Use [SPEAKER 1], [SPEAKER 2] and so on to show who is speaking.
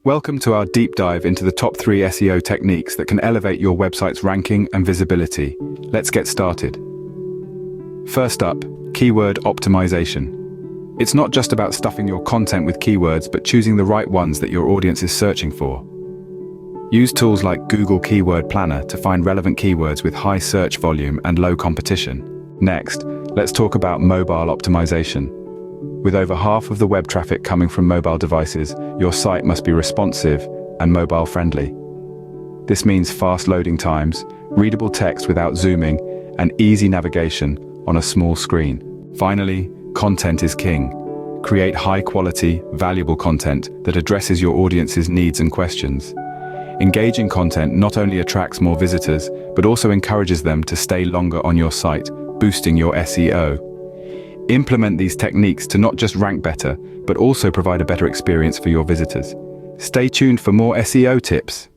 [SPEAKER 1] Welcome to our deep dive into the top 3 SEO techniques that can elevate your website's ranking and visibility. Let's get started. First up, keyword optimization. It's not just about stuffing your content with keywords, but choosing the right ones that your audience is searching for. Use tools like Google Keyword Planner to find relevant keywords with high search volume and low competition. Next, let's talk about mobile optimization. With over half of the web traffic coming from mobile devices, your site must be responsive and mobile-friendly. This means fast loading times, readable text without zooming, and easy navigation on a small screen. Finally, content is king. Create high-quality, valuable content that addresses your audience's needs and questions. Engaging content not only attracts more visitors, but also encourages them to stay longer on your site, boosting your SEO. Implement these techniques to not just rank better, but also provide a better experience for your visitors. Stay tuned for more SEO tips.